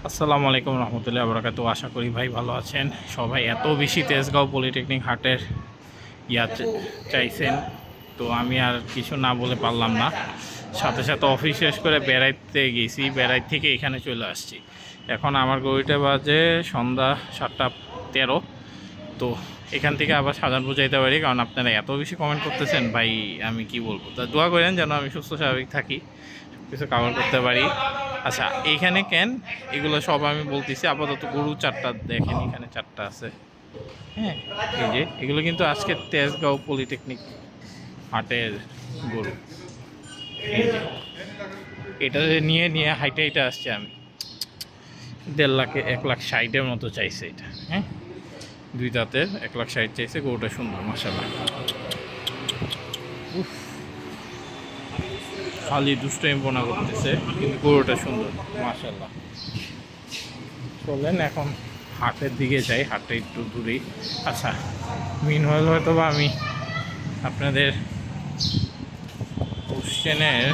আসসালামু আলাইকুম রহমতুল্লাহি ওয়া বারাকাতুহু। আশা করি ভাই ভালো আছেন সবাই। এত বেশি তেজগাঁও পলিটেকনিক হাটের চাইছেন, তো আমি আর কিছু না বলে পারলাম না। সাথে সাথে অফিস শেষ করে বেড়াইতে গেছি, বেড়াই থেকে এখানে চলে আসছি। এখন আমার গড়িটা বাজে সন্ধ্যা 7:13। তো এখান থেকে আবার শাহজাহানপুর যাইতে পারি, কারণ আপনারা এত বেশি কমেন্ট করতেছেন ভাই, আমি কি বলবো। তা দোয়া করেন যেন আমি সুস্থ স্বাভাবিক থাকি, কিছু কাভার করতে পারি। আচ্ছা, এইখানে কেন এগুলো সব আমি বলতেছি। আপাতত গরু 4টা দেখেন, এখানে 4টা আছে। হ্যাঁ, এই যে এগুলো কিন্তু আজকে তেজগাঁও পলিটেকনিক হাটের গরু। এই যে এটা নিয়ে নিয়ে হাইটে হাইটে আসছে আমি। 1.5 লাখে 1,60,000-এর মতো চাইছে এটা। হ্যাঁ, দুই দাঁতের 1,60,000 চাইছে। গরুটা সুন্দর মাশাআল্লাহ। উফ, খালি দুষ্টমি বোনা করতেছে, কিন্তু গরুটা সুন্দর মাশাআল্লাহ। চলেন এখন হাটের দিকে যাই, হাটটা একটু দূরেই। আচ্ছা, মিনওয়াইল হয়তো বা আমি আপনাদের কোশ্চেনের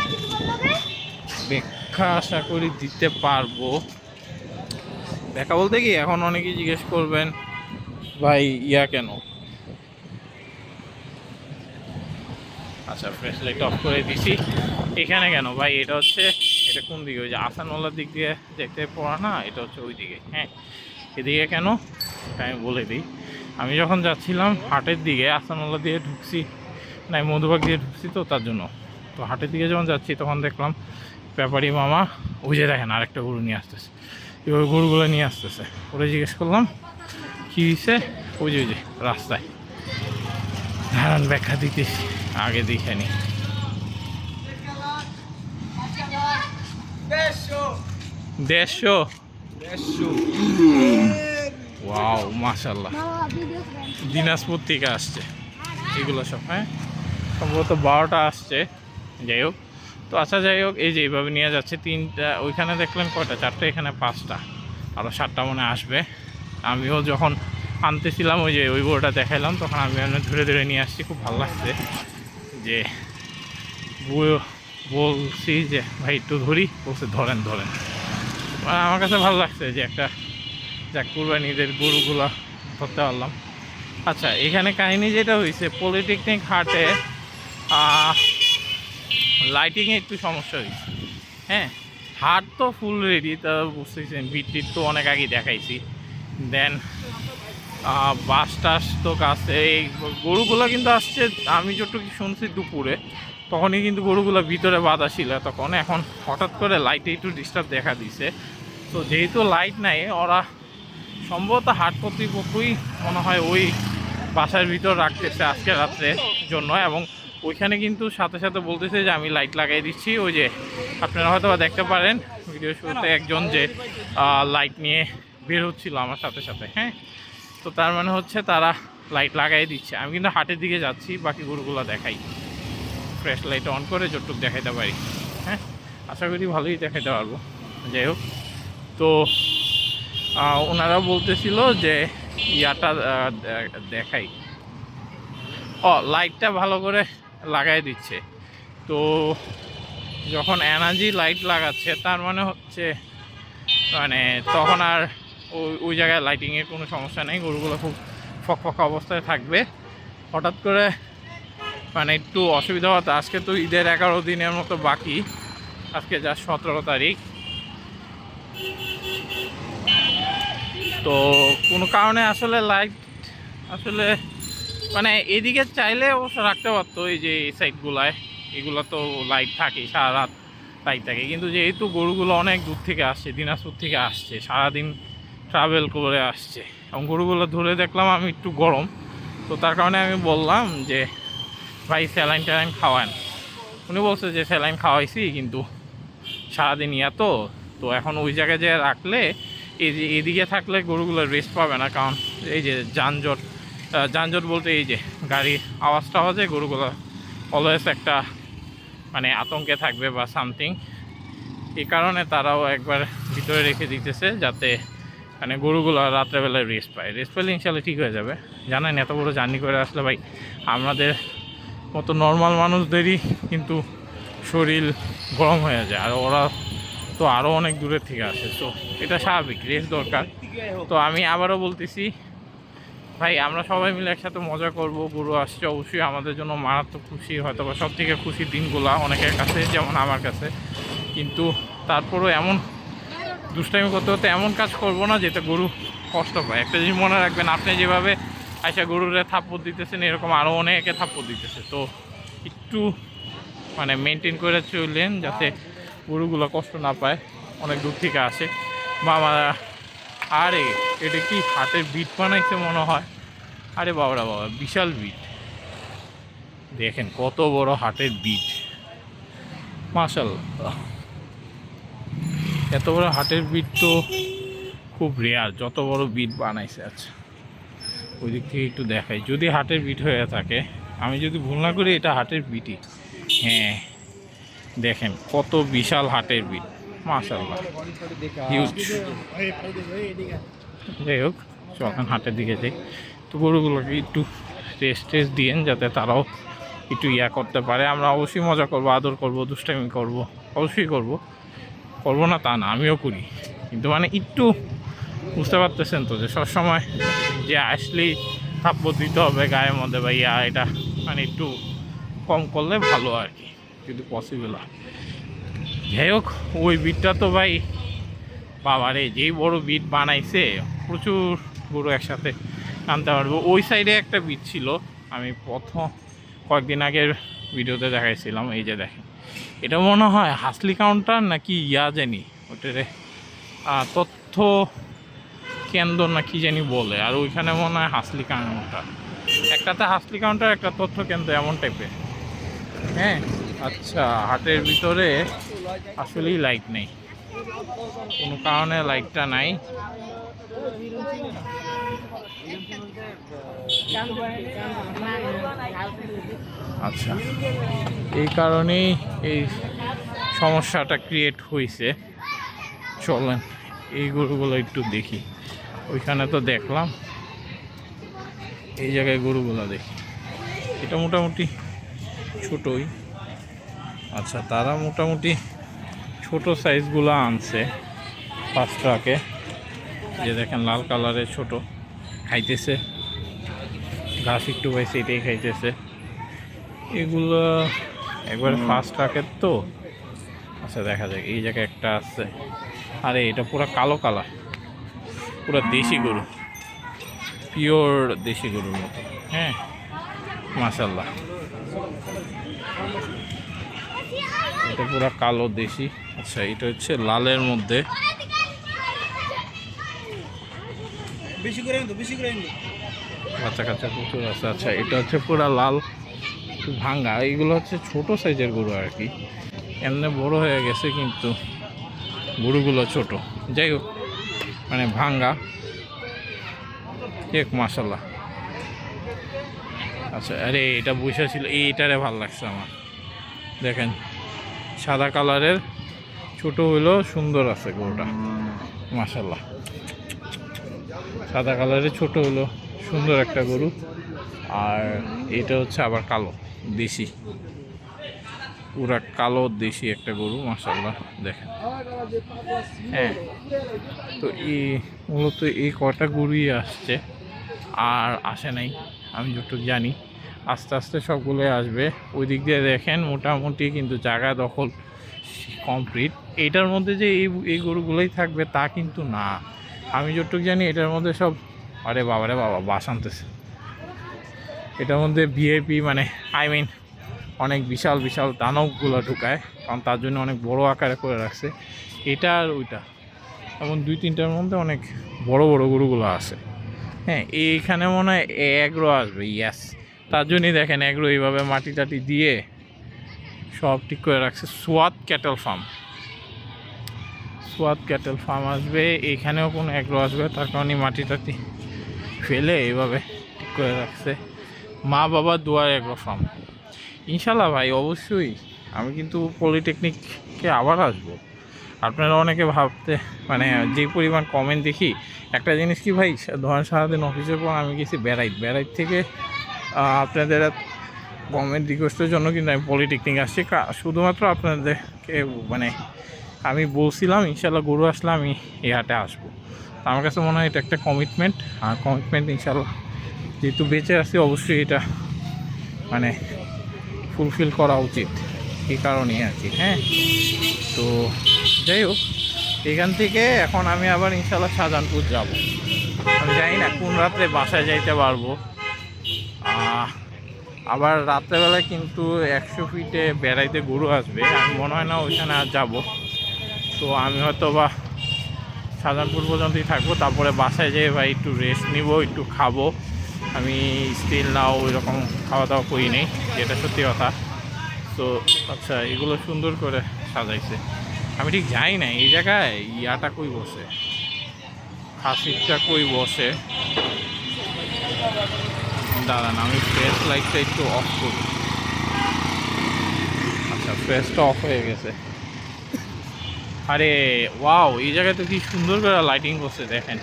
ব্যাখ্যা আশা করি দিতে পারবো। ব্যাখ্যা বলতে কি, এখন অনেকেই জিজ্ঞেস করবেন ভাই কেন। আচ্ছা, ফ্রেশ লাইট অফ করে দিছি। এখানে কেন ভাই, এটা হচ্ছে, এটা কোন দিকে, ওই যে আসানওয়ালার দিক দিয়ে দেখতে পড়া না, এটা হচ্ছে ওই দিকে। হ্যাঁ, এদিকে কেন এটা আমি বলে দিই। আমি যখন যাচ্ছিলাম হাটের দিকে, আসানওয়ালা দিয়ে ঢুকছি, নাই মধুবাগ দিয়ে ঢুকছি, তো তার জন্য। তো হাটের দিকে যখন যাচ্ছি তখন দেখলাম ব্যাপারী মামা ওই যে দেখেন আরেকটা গরু নিয়ে আসতেছে। এবার গরুগুলো নিয়ে আসতেছে, ওরা জিজ্ঞেস করলাম কী হয়েছে, ওই যে রাস্তায়। ধারণ ব্যাখ্যা দিতেছি, আগে দেখে নি। দেড়শো। ওয়াও মাশাল্লাহ, দিনাজপুর থেকে আসছে এগুলো সব। হ্যাঁ, সম্ভবত 12টা আসছে। যাই হোক, তো আচ্ছা যাই হোক, এই যে এইভাবে নিয়ে যাচ্ছে। 3টা ওইখানে দেখলেন কয়টা, 4টা, এখানে 5টা, আরও 7টা মনে আসবে। আমিও যখন আনতেছিলাম ওই যে ওই গরুটা দেখাইলাম, তখন আমি ধরে ধরে নিয়ে আসছি। খুব ভালো লাগছে যে বলছি যে ভাই একটু ধরি, বলছে ধরেন ধরেন। আমার কাছে ভালো লাগছে যে একটা যাক কুরবানিদের গরুগুলা ধরতে পারলাম। আচ্ছা, এখানে কাহিনী যেটা হয়েছে, পলিটেকনিক হাটে লাইটিংয়ে একটু সমস্যা হয়েছে। হ্যাঁ, হাট তো ফুল রেডি, তা বুঝতেছেন, বিট তো অনেক আগে দেখাইছি। দেন বাস টাস তো কাছে, এই গরুগুলো কিন্তু আসছে, আমি যতটুকু শুনছি দুপুরে, তখনই কিন্তু গরুগুলো ভিতরে বাঁধা ছিল তখন। এখন হঠাৎ করে লাইটে একটু ডিস্টার্ব দেখা দিছে। তো যেহেতু লাইট নাই, ওরা সম্ভবত হাট কর্তৃপক্ষই মনে হয় ওই বাসার ভিতর রাখতেছে আজকে রাত্রের জন্য। এবং ওইখানে কিন্তু সাথে সাথে বলতেছে যে আমি লাইট লাগাই দিচ্ছি। ওই যে আপনারা হয়তো দেখতে পারেন ভিডিও শুরুতে একজন যে লাইট নিয়ে বের হচ্ছিল আমার সাথে সাথে। হ্যাঁ, তো তার মানে হচ্ছে তারা লাইট লাগাই দিচ্ছে। আমি কিন্তু হাটের দিকে যাচ্ছি, বাকি গরুগুলো দেখাই, ফ্রেশ লাইট অন করে যতটুকু দেখাইতে পারি। হ্যাঁ, আশা করি ভালোই দেখাইতে পারবো। যাই হোক, তো ওনারা বলতেছিল যে দেখাই, লাইটটা ভালো করে লাগাই দিচ্ছে। তো যখন এনার্জি লাইট লাগাচ্ছে, তার মানে হচ্ছে মানে তখন আর ওই জায়গায় লাইটিংয়ের কোনো সমস্যা নেই, গরুগুলো খুব ফকফকা অবস্থায় থাকবে। হঠাৎ করে মানে একটু অসুবিধা হতো। আজকে তো ঈদের 11 দিনের মতো বাকি, আজকে যা 17 তারিখ। তো কোনো কারণে আসলে লাইট আসলে মানে এদিকে চাইলে অবশ্য রাখতে পারতো, এই যে এই সাইডগুলায় এগুলো তো লাইট থাকে, সারা রাত লাইট থাকে। কিন্তু যেহেতু গরুগুলো অনেক দূর থেকে আসছে, দিনাজপুর থেকে আসছে, সারাদিন ট্রাভেল করে আসছে, এবং গরুগুলো ধরে দেখলাম আমি একটু গরম। তো তার কারণে আমি বললাম যে ভাই স্যালাইন ট্যালাইন খাওয়ান। উনি বলছে যে স্যালাইন খাওয়াইছি, কিন্তু সারাদিন তো এখন ওই জায়গায় যে রাখলে, এই যে এদিকে থাকলে গরুগুলো রেস্ট পাবে না, কারণ এই যে যানজট বলতে এই যে গাড়ির আওয়াজটা আওয়াজে গরুগুলো অলওয়েজ একটা মানে আতঙ্কে থাকবে বা সামথিং। এই কারণে তারাও একবার ভিতরে রেখে দিতেছে, যাতে মানে গরুগুলো রাত্রেবেলায় রেস্ট পায়। রেস্ট পেলে ইনশাল্লাহ ঠিক হয়ে যাবে। জানেন, এত বড় জার্নি করে আসলে ভাই আমাদের মতো নর্মাল মানুষদেরই কিন্তু শরীর গরম হয়ে যায়, আর ওরা তো আরও অনেক দূরের থেকে আসে। তো এটা স্বাভাবিক, রেস্ট দরকার। তো আমি আবারও বলতেছি ভাই, আমরা সবাই মিলে একসাথে মজা করব। গরু আসছে অবশ্যই আমাদের জন্য মারাত্মক খুশি, হয়তো বা সব থেকে খুশির দিনগুলো অনেকের কাছে, যেমন আমার কাছে। কিন্তু তারপরেও এমন দুষ্টামি করতে করতে এমন কাজ করব না যেটা গরু কষ্ট পায়। একটা জিনিস মনে রাখবেন, আপনি যেভাবে আইসা গরুরে থাপ্পড় দিতেছেন, এরকম আরও অনেকে থাপ্পড় দিতেছে। তো একটু মানে মেনটেন করে চললেন যাতে গরুগুলো কষ্ট না পায়, অনেক দূর থেকে আসে। বাবা, আরে এটা কি হাতের বিট বানাইছে মনে হয়। আরে বাবারা বাবা, বিশাল বিট, দেখেন কত বড় হাটের বিট, মাশাআল্লাহ। এত বড় হাটের বিট তো খুব রেয়ার, যত বড় বিট বানাইছে। আচ্ছা, ওই দিক থেকে একটু দেখাই, যদি হাটের বিট হয়ে থাকে, আমি যদি ভুল না করি এটা হাটের বিটই। হ্যাঁ, দেখেন কত বিশাল হাটের বিট, মাশাআল্লাহ, হিউজ। যাই হোক, চলেন হাটের দিকে যাই। তো গরুগুলোকে একটু রেস্ট দিয়েন যাতে তারাও একটু করতে পারে। আমরা অবশ্যই মজা করবো, আদর করবো, দুষ্টামি করবো, অবশ্যই করবো না তা না, আমিও করি। কিন্তু মানে একটু বুঝতে পারতেছেন তো যে সবসময় যে আসলেই থাপ্পড় দিতে হবে গায়ের মধ্যে বা এটা মানে একটু কম করলে ভালো আর কি, যদি পসিবল হয়। যাই হোক, ওই বিটটা তো ভাই বাবারে, যেই বড় বিট বানাইছে, প্রচুর গরু একসাথে আনতে পারবো। ওই সাইডে একটা বিট ছিল, আমি প্রথম কয়েকদিন আগের ভিডিওতে দেখাইছিলাম। এই যে দেখেন, এটা মনে হয় হাসলি কাউন্টার নাকি জানি, ওটারে তথ্য কেন্দ্র না কি জানি বলে। আর ওইখানে মনে হয় হাসলি কাউন্টার, একটাতে হাসলি কাউন্টার, একটা তথ্য কেন্দ্র, এমন টাইপের। হ্যাঁ, আচ্ছা, হাটের ভিতরে আসলেই লাইট নেই, কোনো কারণে লাইটটা নাই। আচ্ছা, এই কারণেই এই সমস্যাটা ক্রিয়েট হয়েছে। চলেন এই গরুগুলো একটু দেখি। ওইখানে তো দেখলাম, এই জায়গায় গরুগুলো দেখি। এটা মোটামুটি ছোটই। আচ্ছা, তারা মোটামুটি ছোট সাইজগুলো আনছে ফার্স্ট ট্রাকে। যে দেখেন লাল কালারের ছোট, খাইতেছে ঘাস, একটু পাইছে এটাই খাইতেছে। এগুলো একবারে ফার্স্ট ট্রাকের তো। আচ্ছা, দেখা যাক, এই জায়গায় একটা আছে। আরে এটা পুরো কালো কালার, পুরো দেশি গরু, পিওর দেশি গরুর মতো। হ্যাঁ, মাশাআল্লাহ, এটা পুরো কালো দেশি। আচ্ছা, এটা হচ্ছে লালের মধ্যে, বাচ্চা কাচ্চা প্রচুর আছে। আচ্ছা, এটা হচ্ছে পুরা লাল, একটু ভাঙ্গা। এইগুলো হচ্ছে ছোট সাইজের গরু আর কি, এমনি বড় হয়ে গেছে কিন্তু গরুগুলো ছোট। যাই হোক, মানে ভাঙ্গা, এক মাশাআল্লাহ। আচ্ছা, আরে এটা বসে ছিল, এইটারে ভালো লাগছে আমার। দেখেন সাদা কালারের, ছোট হইলেও সুন্দর আছে গরুটা, মাশাআল্লাহ। সাদা কালারের ছোট হলো সুন্দর একটা গরু। আর এটা হচ্ছে আবার কালো দেশি, পুরা কালো দেশি একটা গরু, মাশাআল্লাহ। দেখেন, হ্যাঁ, তো এই মূলত এই কটা গরুই আসছে, আর আসে নাই আমি যতটুকু জানি। আস্তে আস্তে সবগুলোই আসবে। ওই দিক দিয়ে দেখেন মোটামুটি কিন্তু জায়গা দখল কমপ্লিট। এইটার মধ্যে যে এই গরুগুলোই থাকবে তা কিন্তু না, আমি যতটুকু জানি এটার মধ্যে সব, আরে বাবারে বাবা, বাস আনতেছে। এটার মধ্যে ভিআইপি, মানে অনেক বিশাল বিশাল দানবগুলো ঢুকায়, কারণ তার জন্য অনেক বড় আকারে করে রাখছে। এটা আর ওইটা এমন 2-3টার মধ্যে অনেক বড় বড় গরুগুলো আছে। হ্যাঁ, এইখানে মনে হয় এগ্রো আসবে, ইয়াস। তার জন্যই দেখেন এগ্রো এইভাবে মাটি টাটি দিয়ে সব ঠিক করে রাখছে। সোয়াত ক্যাটেল ফার্ম আসবে, এইখানেও কোনো এগ্রো আসবে, তার কারণে মাটি টাটি ফেলে এইভাবে ঠিক করে রাখছে। মা বাবা দুয়ার এগ্রো ফার্ম, ইনশাল্লাহ ভাই, অবশ্যই আমি কিন্তু পলিটেকনিকে আবার আসবো। আপনারা অনেকে ভাবতে, মানে যে পরিমাণ কমেন্ট দেখি, একটা জিনিস কি ভাই, ধরেন সারাদিন অফিসের পর আমি গেছি বেড়াইট থেকে আপনাদের কমেন্ট রিকোয়েস্টের জন্য কিন্তু আমি পলিটেকনিক আসছি, শুধুমাত্র আপনাদেরকে মানে আমি বলছিলাম ইনশাল্লাহ গরু আসলে আমি এই হাটে আসবো। তো আমার কাছে মনে হয় এটা একটা কমিটমেন্ট, আর কমিটমেন্ট ইনশাল্লাহ যেহেতু বেঁচে আছি অবশ্যই এটা মানে ফুলফিল করা উচিত, এই কারণেই আর কি। হ্যাঁ, তো যাই হোক, এখান থেকে এখন আমি আবার ইনশাল্লাহ শাহজাহানপুর যাব। আমি জানি না কোন রাত্রে বাসায় যাইতে পারবো। আবার রাত্রেবেলায় কিন্তু 100 ফিটে বেড়াইতে গরু আসবে, আমি মনে হয় না ওইখানে আর যাবো। তো আমি হয়তো বা শাহজাহানপুর পর্যন্তই থাকবো, তারপরে বাসায় যেয়ে ভাই একটু রেস্ট নিব, একটু খাবো। আমি স্টিল নাও ওই রকম খাওয়া দাওয়া করি নেই, যেটা সত্যি কথা। তো আচ্ছা, এগুলো সুন্দর করে সাজাইছে। আমি ঠিক জানি না এই জায়গায় ইয়াটা কই বসে, খাসিরটা কই বসে। দাঁড়ান, আমি ফ্রেশ লাইটটা একটু অফ করি। আচ্ছা, ফ্রেশটা অফ হয়ে গেছে। আরে ওয়াও, এই জায়গায় তো কি সুন্দর করে লাইটিং করছে দেখেন।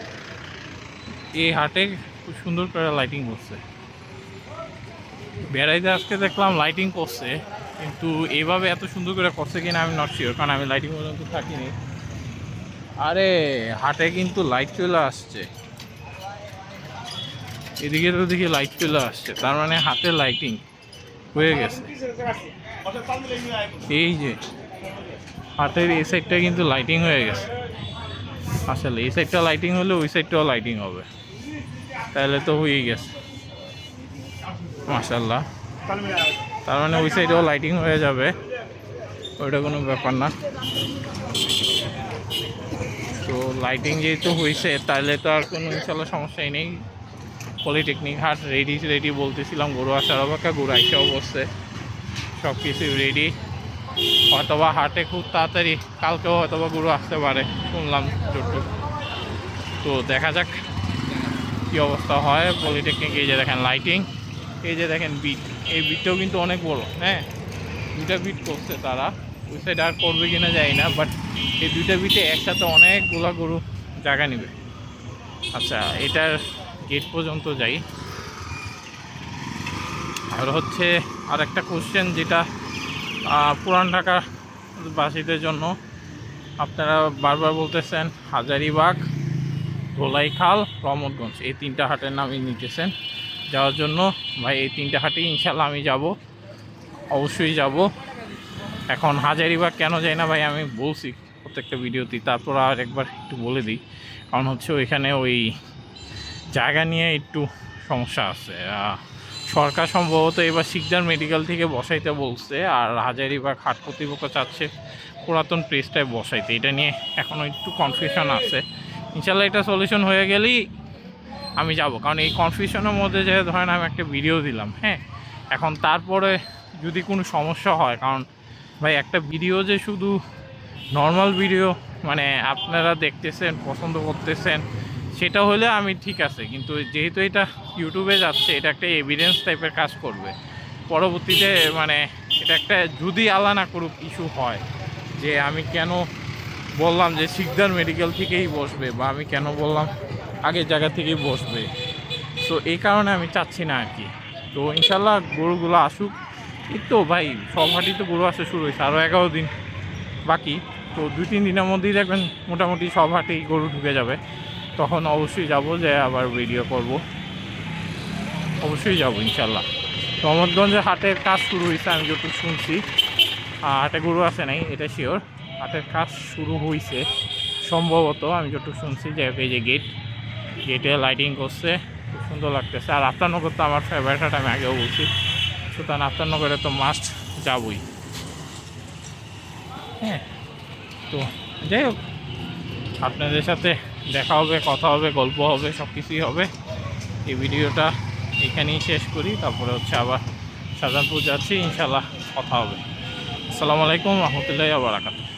এই হাটে খুব সুন্দর করে লাইটিং করছে। বেড়াইতে আজকে দেখলাম লাইটিং করছে, কিন্তু এইভাবে এত সুন্দর করে করছে কিনা আমি নট শিওর, কারণ আমি লাইটিং পর্যন্ত থাকিনি। আরে হাটে কিন্তু লাইট চলে আসছে, এদিকে তো দিকে লাইট চলে আসছে, তার মানে হাতে লাইটিং হয়ে গেছে। এই যে হাতের এই সাইডটা কিন্তু লাইটিং হয়ে গেছে। আসলে এই সাইডটা লাইটিং হলে ওই সাইডটাও লাইটিং হবে, তাহলে তো হয়েই গেছে মাশাআল্লাহ। তার মানে ওই সাইডেও লাইটিং হয়ে যাবে, ওইটা কোনো ব্যাপার না। তো লাইটিং যেহেতু হয়েছে তাহলে তো আর কোনো ইনশাল্লাহ সমস্যাই নেই। পলিটেকনিক হাট রেডি বলতেছিলাম, গরু আসার অপেক্ষা, গরু আইসাও বসছে, সব কিছু রেডি। হয়তোবা হাটে খুব তাড়াতাড়ি কালকেও হয়তোবা গরু আসতে পারে শুনলাম যতটুকু। তো দেখা যাক কী অবস্থা হয়। পলিটেকনিক এই যে দেখেন লাইটিং, এই যে দেখেন বিট, এই বিটটাও কিন্তু অনেক বড়। হ্যাঁ, দুইটা বিট করছে তারা, ওই সাইড আর করবে কিনা জানি না, বাট এই দুইটা বিটে একসাথে অনেকগুলা গরু জায়গা নেবে। আচ্ছা, এটার গেট পর্যন্ত যাই। আর হচ্ছে আর একটা কোশ্চেন, যেটা পুরান ঢাকা বাসীদের জন্য, আপনারা বারবার বলতেছেন হাজারীবাগ, ধোলাইখাল, রহমতগঞ্জ, এই তিনটা হাটের নামই নিতেছেন যাওয়ার জন্য। ভাই এই তিনটা হাটেই ইনশাল্লাহ আমি যাব, অবশ্যই যাব। এখন হাজারীবাগ কেন যাই না ভাই, আমি বলছি প্রত্যেকটা ভিডিওতেই, তারপর আর একবার একটু বলে দিই। কারণ হচ্ছে ওইখানে ওই জায়গা নিয়ে একটু সমস্যা আছে। সরকার সম্ভবত এবার শিকদার মেডিকেল থেকে বসাইতে বলছে, আর হাজারীবাগ হাট কর্তৃপক্ষ চাচ্ছে পুরাতন প্রেসটায় বসাইতে। এটা নিয়ে এখনও একটু কনফিউশন আছে। ইনশাল্লাহ এটা সলিউশন হয়ে গেলেই আমি যাব, কারণ এই কনফিউশনের মধ্যে যে ধরেন আমি একটা ভিডিও দিলাম, হ্যাঁ, এখন তারপরে যদি কোনো সমস্যা হয়, কারণ ভাই একটা ভিডিও যে শুধু নর্মাল ভিডিও মানে আপনারা দেখতেছেন পছন্দ করতেছেন সেটা হলে আমি ঠিক আছে, কিন্তু যেহেতু এটা ইউটিউবে যাচ্ছে, এটা একটা এভিডেন্স টাইপের কাজ করবে পরবর্তীতে। মানে এটা একটা যদি আল্লাহ না করুক ইস্যু হয়, যে আমি কেন বললাম যে শিকদার মেডিকেল থেকেই বসবে, বা আমি কেন বললাম আগের জায়গা থেকেই বসবে, তো এই কারণে আমি চাচ্ছি না আর কি। তো ইনশাল্লাহ গরুগুলো আসুক। এই তো ভাই সব হাটই তো গরু আসা শুরু হয়েছে, আরও 11 দিন বাকি। তো 2-3 দিনের মধ্যেই দেখবেন মোটামুটি সব হাটেই গরু ঢুকে যাবে, তখন অবশ্যই যাব, যে আবার ভিডিও করব, অবশ্যই যাব ইনশাল্লাহ। রহমতগঞ্জে হাটের কাজ শুরু হয়েছে আমি যতটুকু শুনছি, হাটে গরু আসে নাই এটা শিওর, হাটের কাজ শুরু হয়েছে সম্ভবত, আমি যতটুকু শুনছি। যে এই যে গেটে লাইটিং করছে, খুব সুন্দর লাগতেছে। আর আফতারনগর তো আমার ফেভারিট হাট, আমি আগেও বলছি, সুতরাং আফতারনগরে তো মাস্ট যাবই। হ্যাঁ, তো যাই হোক, আপনাদের সাথে দেখা হবে, কথা হবে, গল্প হবে, সব কিছুই হবে। এই ভিডিওটা এখানেই শেষ করি, তারপরে হচ্ছে আবার শাহজাহানপুর যাচ্ছি, ইনশাল্লাহ কথা হবে। আসসালামু আলাইকুম রহমতুল্লাহি ওয়া বারাকাতুহু।